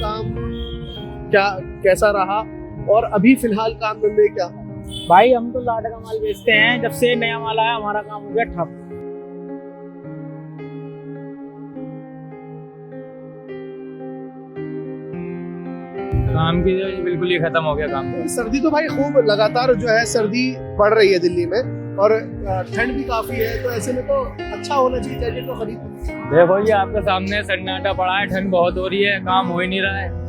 काम क्या कैसा रहा और अभी फिलहाल काम धंधे क्या? भाई हम तो लाट का माल बेचते हैं, जब से नया माल आया हमारा काम हो गया ठप। काम की बिल्कुल ही खत्म हो गया काम। सर्दी तो भाई खूब लगातार जो है सर्दी बढ़ रही है दिल्ली में और ठंड भी काफी है, तो ऐसे में तो अच्छा होना चाहिए जैकेट तो खरीद। देखो ये आपके सामने सन्नाटा पड़ा है, ठंड बहुत हो रही है, काम हो ही नहीं रहा है।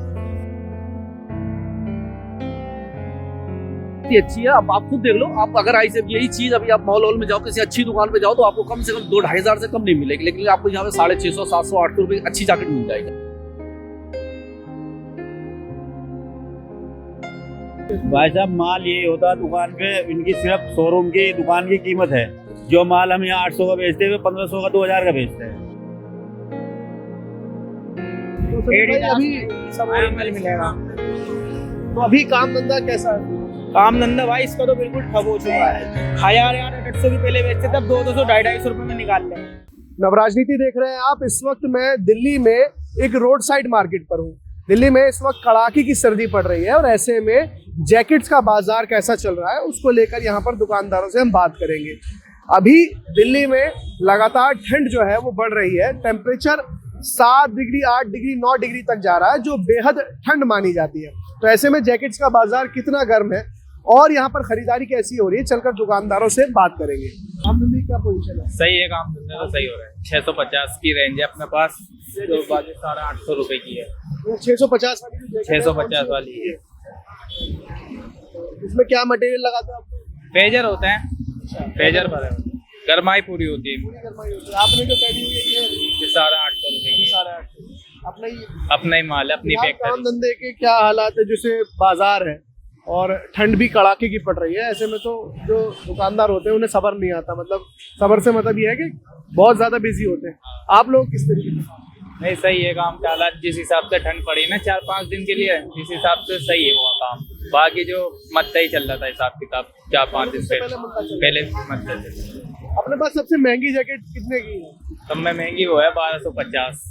अच्छी है, अब आप खुद देख लो। आप अगर ऐसे यही चीज अभी आप मॉल में जाओ, किसी अच्छी दुकान पे जाओ तो आपको कम से कम 2-2.5 हजार से कम नहीं मिलेगी, लेकिन आपको यहाँ पे 650, 700, 800 रुपए अच्छी जैकेट मिल जाएगी। भाई साहब माल यही होता है दुकान पे, इनकी सिर्फ शोरूम की दुकान की कीमत है। जो माल हम यहाँ 800 का बेचते हैं 1500 का 2000 का बेचते हैं। तो अभी सब ओरिजिनल मिलेगा। तो अभी काम धंधा कैसा है? काम धंधा भाई इसका तो बिल्कुल ठप हो चुका है। 1000-800 की पहले बेचते तब 200, 250 रुपए में निकाल ले। नवराजनीति देख रहे हैं आप। इस वक्त मैं दिल्ली में एक रोड साइड मार्केट पर हूँ। दिल्ली में इस वक्त कड़ाके की सर्दी पड़ रही है और ऐसे में जैकेट्स का बाजार कैसा चल रहा है उसको लेकर यहाँ पर दुकानदारों से हम बात करेंगे। अभी दिल्ली में लगातार ठंड जो है वो बढ़ रही है। टेम्परेचर 7 डिग्री, 8 डिग्री, 9 डिग्री तक जा रहा है, जो बेहद ठंड मानी जाती है। तो ऐसे में जैकेट्स का बाजार कितना गर्म है और यहाँ पर खरीदारी कैसी हो रही है, चलकर दुकानदारों से बात करेंगे। काम धंधे की क्या पोजीशन है? सही है, काम धंधा तो सही हो रहा है। 650 की रेंज है अपने पास, जो बाकी सारा 800 रुपए की है। 650 वाली 650 वाली है। इसमें क्या मटेरियल लगाते हो आप? पेजर होते हैं, पेजर भरे गर्माई पूरी होती है। आपने जो पहनी हुई है ये सारा 800 रुपए की, सारा अपना ही माल है, अपनी काम फैक्ट्री। धंधे के क्या हालात है? जैसे बाजार है और ठंड भी कड़ाके की पड़ रही है, ऐसे में तो जो दुकानदार होते हैं उन्हें सब्र नहीं आता। मतलब सब्र से मतलब ये है कि बहुत ज्यादा बिजी होते हैं। आप लोग किस तरीके से? नहीं सही है काम का हालात, जिस हिसाब से ठंड पड़ी ना 4-5 दिन के लिए, इस हिसाब से सही है वो काम। बाकी जो मत्ता ही चल रहा था हिसाब किताब 4-5 दिन पहले मत्ता चल। अपने पास सबसे महंगी जैकेट कितने की है? सब में महंगी वो है 1250।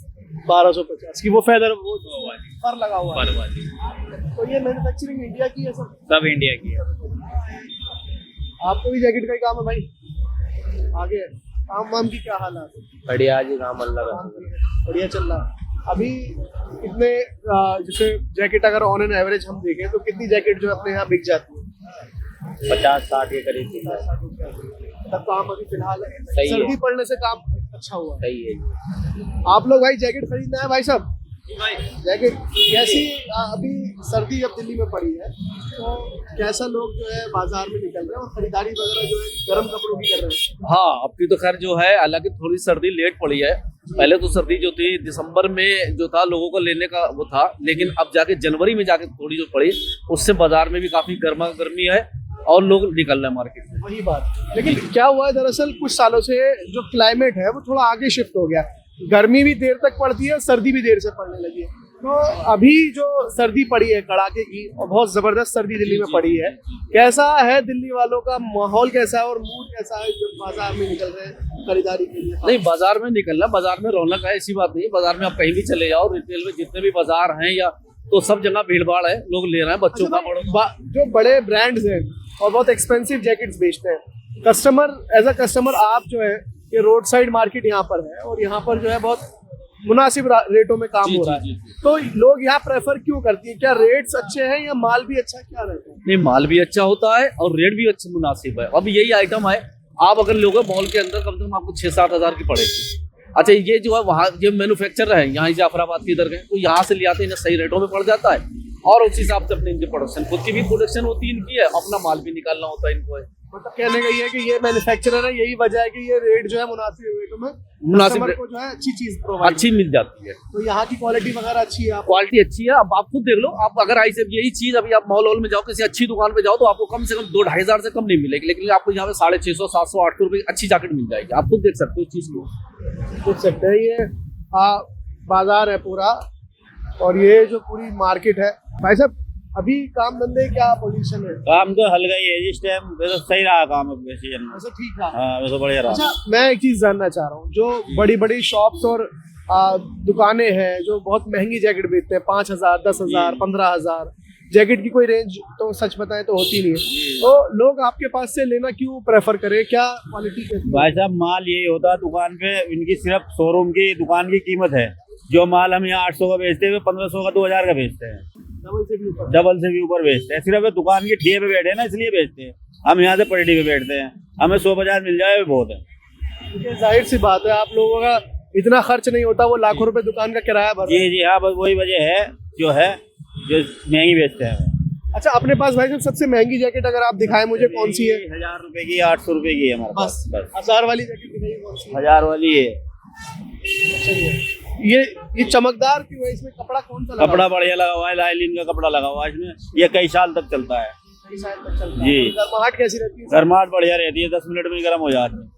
1250 की वो फेदर वो वाली पर लगा हुआ है। पर वाली तो ये मैन्युफैक्चरिंग इंडिया की है सब इंडिया की है। आपको भी जैकेट का ही काम है भाई? आगे काम वाम की क्या हालात है? बढ़िया जी, काम अल्लाह का बढ़िया चल रहा है। अभी कितने जैसे जैकेट अगर ऑन एन एवरेज हम देखें तो कितनी जैकेट जो अपने यहाँ बिक जाती है? 50-60 के करीब तब काम अभी फिलहाल सही है। सर्दी पड़ने से काम अच्छा हुआ है। सही है। आप लोग भाई जैकेट खरीदना है भाई साहब? जैकेट कैसी अभी सर्दी जब दिल्ली में पड़ी है तो कैसा लोग जो है बाजार में निकल रहे हैं और खरीदारी वगैरह जो है गर्म कपड़ों की कर रहे हैं? हाँ, अब की तो खैर जो है, हालांकि थोड़ी सर्दी लेट पड़ी है। पहले तो सर्दी जो थी दिसंबर में जो था लोगों को लेने का वो था, लेकिन अब जाके जनवरी में जाके थोड़ी जो पड़ी उससे बाजार में भी काफी गर्मी है और लोग निकल रहे हैं मार्केट में। वही बात। लेकिन क्या हुआ है दरअसल कुछ सालों से जो क्लाइमेट है वो थोड़ा आगे शिफ्ट हो गया। गर्मी भी देर तक पड़ती है, सर्दी भी देर से पड़ने लगी है। तो अभी जो सर्दी पड़ी है कड़ाके की और बहुत जबरदस्त सर्दी दिल्ली में पड़ी है, कैसा है दिल्ली वालों का माहौल, कैसा है और मूड कैसा है जो बाजार में निकल रहे हैं खरीदारी के लिए? नहीं, बाजार में निकलना, बाजार में रौनक है, ऐसी बात नहीं है। बाजार में आप कहीं भी चले जाओ, रिटेल में जितने भी बाजार हैं या तो सब जगह भीड़ भाड़ है, लोग ले रहे हैं बच्चों का, बड़ों का। जो बड़े ब्रांड्स हैं और बहुत एक्सपेंसिव जैकेट्स बेचते हैं, कस्टमर एज अ कस्टमर आप जो है ये रोड साइड मार्केट यहाँ पर है और यहाँ पर जो है बहुत मुनासिब रेटों में काम हो रहा है, तो लोग यहाँ प्रेफर क्यों करती है? क्या रेट्स अच्छे हैं या माल भी अच्छा क्या रहता है? नहीं, माल भी अच्छा होता है और रेट भी अच्छा मुनासिब है। अब यही आइटम है, आप अगर लोगे मॉल के अंदर कम से कम आपको 6-7 हजार की पड़ेगी। अच्छा, ये जो है वहाँ ये मैन्युफैक्चरर है यहाँ जाफराबाद के इधर के, तो यहाँ से ले आते हैं, सही रेटों में पड़ जाता है और उस हिसाब से अपने इनकी प्रोडक्शन, खुद की भी प्रोडक्शन होती है इनकी है, अपना माल भी निकालना होता है इनको है। मतलब कहने का ये है कि ये मैन्युफैक्चरर है, यही वजह है कि ये रेट जो है मुनासिब रेटों में मुनासिब कस्टमर को जो है अच्छी चीज प्रोवाइड अच्छी मिल जाती है। तो यहाँ की क्वालिटी वगैरह अच्छी है, क्वालिटी अच्छी है। अब आप खुद देख लो। आप अगर ऐसे यही चीज अभी आप मॉल में जाओ, किसी अच्छी दुकान पे जाओ तो आपको कम से कम 2-2.5 हजार से कम नहीं मिलेगी, लेकिन आपको यहाँ पे 650, 700, 800 रुपए अच्छी जैकेट मिल जाएगी। आप खुद देख सकते हो इस चीज को, देख सकते हैं। ये बाजार है पूरा और ये जो पूरी मार्केट है। भाई साहब अभी काम धंधे क्या पोजीशन है? काम तो हल्का ही है जिस टाइम, वैसे सही रहा काम अब सीजन में। वैसे ठीक रहा। हाँ वैसे बढ़िया रहा। अच्छा, मैं एक चीज जानना चाह रहा हूँ, जो बड़ी बड़ी शॉप्स और दुकानें हैं जो बहुत महंगी जैकेट बेचते हैं, 5,000, 10,000, 15,000। जैकेट की कोई रेंज तो सच बताएं तो होती नहीं है, तो लोग आपके पास से लेना क्यों प्रेफर करें, क्या क्वालिटी कैसी है? भाई साहब माल यही होता है दुकान पे, इनकी सिर्फ शोरूम की दुकान की कीमत है। जो माल हम यहाँ 800 का बेचते हैं, 1500 का 2000 का बेचते हैं, डबल से भी ऊपर बेचते हैं। सिर्फ दुकान की ठिये पे बैठे हैं ना, इसलिए बेचते हैं। हम यहाँ से पलटी पे बैठते हैं, हमें 100-50 मिल जाए बहुत है। ये जाहिर सी बात है, आप लोगों का इतना खर्च नहीं होता, वो लाखों रुपए दुकान का किराया भर। जी जी हाँ, बस वही वजह है जो महंगी बेचते हैं। अच्छा, अपने पास भाई साहब सबसे महंगी जैकेट अगर आप दिखाएं मुझे, कौन सी है? 1000 रुपए की, 800 रुपए की है हमारे पास। बस 1000 वाली जैकेट दिखाइए, कौन सी है? 1000 वाली है। ये चमकदार क्यों है? इसमें कपड़ा कौन सा लगा कपड़ा बढ़िया लगा हुआ है, लाइलिन का कपड़ा लगा हुआ है इसमें। ये कई साल तक चलता है। जी। गर्माहट कैसी रहती है? गर्माहट बढ़िया रहती है, 10 मिनट में गर्म हो जाती है।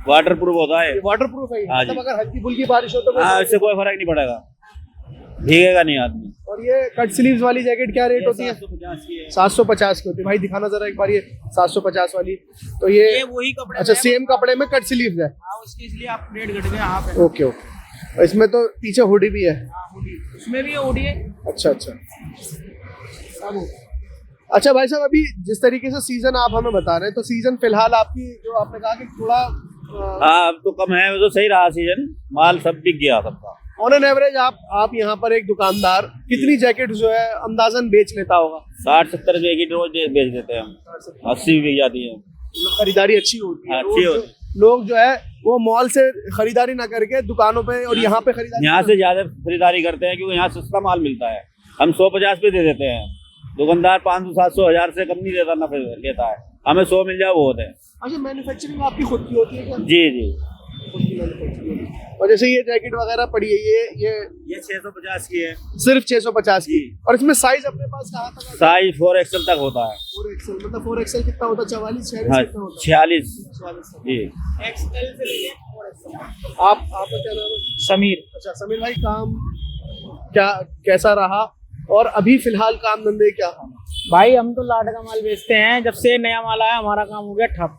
वाटर प्रूफ होता है। वाटर प्रूफ है? हाँ जी। मतलब अगर हल्की फुल्की बारिश हो तो हाँ, इससे कोई फर्क नहीं पड़ेगा, भीगेगा नहीं आदमी। और ये कट स्लीव्स वाली जैकेट क्या रेट होती है? 750 की है। 750 की होती है। भाई दिखाना जरा एक बार ये 750 वाली। तो ये वही कपड़े अच्छा, सेम कपड़े में कट स्लीव्स है? उसके इसलिए आप रेट घट गए आप। Okay okay. इसमें तो पीछे हुडी भी है? उसमें भी हुडी है। अच्छा अच्छा। अच्छा भाई साहब, अभी जिस तरीके से सीजन आप हमें बता रहे हैं, तो सीजन फिलहाल आपकी जो आपने कहा कि थोड़ा हाँ, अब तो कम है, वो तो सही रहा सीजन, माल सब बिक गया सबका। ऑन एन एवरेज आप यहाँ पर एक दुकानदार कितनी जैकेट जो है अंदाजन बेच लेता होगा? 60-70 रुपए की रोज बेच देते हैं हम, 80 भी बिक जाती है। खरीदारी अच्छी होती है? अच्छी होती है। लोग जो है वो मॉल से खरीदारी ना करके दुकानों पे और यहाँ पे खरीदारी, यहाँ से ज्यादा खरीदारी करते हैं क्योंकि यहाँ सस्ता माल मिलता है। हम 150 पे दे देते हैं, दुकानदार 500, 700, 1000 से कम नहीं देता, ना फिर लेता है। हमें 100 मिल जाए बहुत है। अच्छा, मैन्युफैक्चरिंग आपकी खुद की होती है क्या? जी जी। खुद की मैन्युफैक्चरिंग है। और जैसे ये जैकेट वगैरह पड़ी है, ये 650 की है, सिर्फ 650 की। और इसमें साइज अपने पास कहाँ तक? साइज 4XL तक होता है। 4XL मतलब 4XL कितना होता है? 44, 46 हाँ, कितना होता है? 46 46। जी। एक्सएल से लेके 4XL। आपका क्या नाम है? समीर। अच्छा समीर भाई, काम क्या कैसा रहा और अभी फिलहाल काम धंधे क्या है? भाई हम तो लाट का माल बेचते हैं, जब से नया माल आया हमारा काम हो गया ठप।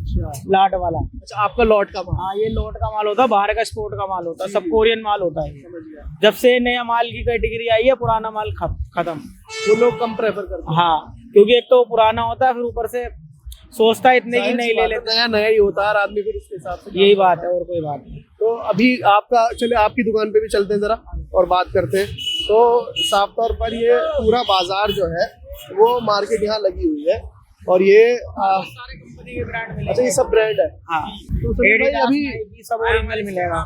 अच्छा, लाट वाला। अच्छा आपका लॉट का माल? हाँ, ये लॉट का माल होता है, बाहर का स्पोर्ट का माल होता है, सब कोरियन माल होता है। समझ गया। जब से नया माल की कैटेगरी आई है, पुराना माल खत्म। वो लोग कम प्रेफर करते हैं। हाँ, क्योंकि एक तो पुराना होता है, फिर ऊपर से सोचता है इतने की नहीं ले लेते। नया नया ही होता है और आदमी फिर उसके हिसाब से। यही बात है, और कोई बात नहीं। तो अभी आपका, चले आपकी दुकान पे भी चलते हैं जरा और बात करते हैं। तो साफ तौर पर ये पूरा बाजार जो है वो मार्केट यहाँ लगी हुई है और ये सारे कंपनी के ब्रांड मिलेंगे। अच्छा, ये सब ब्रांड है? हाँ, तो समीर भाई अभी सब ओरिजिनल मिलेगा।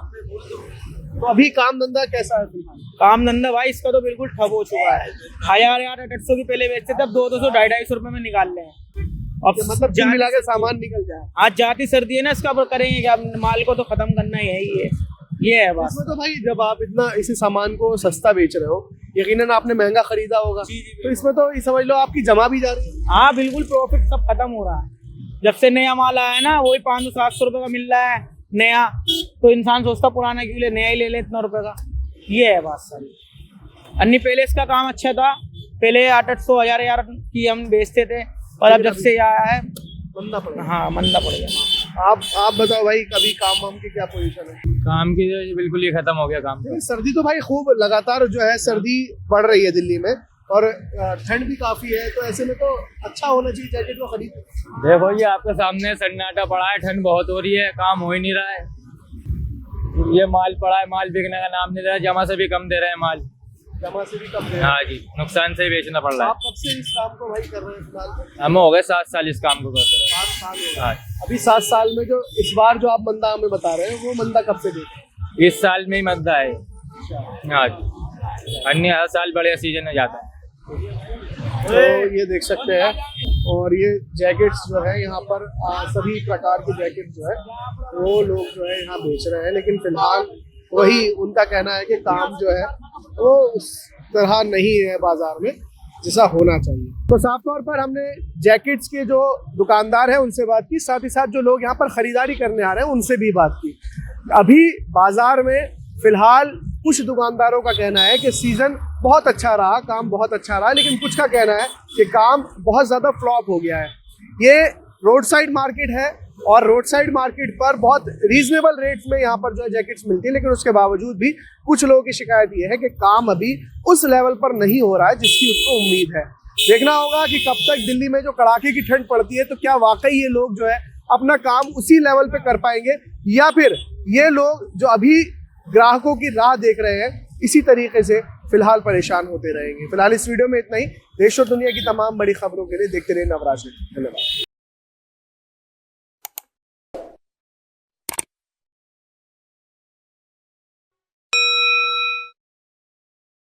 तो अभी काम धंधा कैसा है फिलहाल? काम धंधा भाई इसका तो बिल्कुल ठप हो चुका है। 1000-800 की पहले बेचते थे, अब 200, 250 रुपए में निकाल रहे हैं। अब मतलब कुल मिला के सामान निकल जाए। आज जाती सर्दी है ना, इसका पर करेंगे क्या, माल को तो खत्म करना ही है। ये है बस। इसमें तो भाई जब आप इतना इसी सामान को सस्ता बेच रहे हो, यकीनन आपने महंगा खरीदा होगा, तो इसमें तो ये समझ लो आपकी जमा भी जा रही है। हाँ बिल्कुल, प्रॉफिट सब खत्म हो रहा है। जब से नया माल आया है ना, वही 500-700 रुपए का मिल रहा है नया, तो इंसान सोचता पुराना क्यों ले, नया ही ले ले इतना रुपए का। ये है बात सारी। अन्य पहले इसका काम अच्छा था, पहले 800, 1000 की हम बेचते थे, और अब जब से आया है मंदा पड़ा। हाँ, मंदा पड़ गया। आप बताओ भाई, कभी काम वाम की क्या पोजीशन है? काम की तो बिल्कुल ही खत्म हो गया काम। सर्दी तो भाई खूब लगातार जो है सर्दी बढ़ रही है दिल्ली में, और ठंड भी काफी है, तो ऐसे में तो अच्छा होना चाहिए जैकेट को खरीद। देखो ये आपके सामने सन्नाटा पड़ा है, ठंड बहुत हो रही है, काम हो ही नहीं रहा है। ये माल पड़ा है, माल बिकने का नाम नहीं दे रहा, जमा से भी कम दे रहे हैं माल। जमा से भी कम दे रहे हैं। हाँ जी, नुकसान से ही बेचना पड़ रहा है। आप कब से इस काम को भाई कर रहे हैं फिलहाल? हम हो गए 7 साल इस काम को करते रहे। 7 साल हो गए। हाँ, अभी 7 साल में जो इस बार जो आप मंदा हमें बता रहे हैं, वो मंदा कब से देख रहे इस साल में ही मंदा है। हाँ जी, अन्य हर साल बढ़िया सीजन में जाता है। तो ये देख सकते हैं, और ये जैकेट्स जो है यहाँ पर सभी प्रकार की जैकेट जो है वो लोग जो है यहाँ बेच रहे हैं, लेकिन फिलहाल वही उनका कहना है कि काम जो है वो उस तरह नहीं है बाजार में जैसा होना चाहिए। तो साफ तौर पर हमने जैकेट्स के जो दुकानदार हैं उनसे बात की, साथ ही साथ जो लोग यहाँ पर खरीदारी करने आ रहे हैं उनसे भी बात की। अभी बाजार में फिलहाल कुछ दुकानदारों का कहना है कि सीजन बहुत अच्छा रहा, काम बहुत अच्छा रहा, लेकिन कुछ का कहना है कि काम बहुत ज़्यादा फ्लॉप हो गया है। ये रोड साइड मार्केट है और रोड साइड मार्केट पर बहुत रीजनेबल रेट्स में यहाँ पर जो है जैकेट्स मिलती है, लेकिन उसके बावजूद भी कुछ लोगों की शिकायत ये है कि काम अभी उस लेवल पर नहीं हो रहा है जिसकी उसको उम्मीद है। देखना होगा कि कब तक दिल्ली में जो कड़ाके की ठंड पड़ती है तो क्या वाकई ये लोग जो है अपना काम उसी लेवल पे कर पाएंगे, या फिर ये लोग जो अभी ग्राहकों की राह देख रहे हैं इसी तरीके से फिलहाल परेशान होते रहेंगे। फिलहाल इस वीडियो में इतना ही। देश और दुनिया की तमाम बड़ी खबरों के लिए देखते रहिए नवराज न्यूज़। धन्यवाद।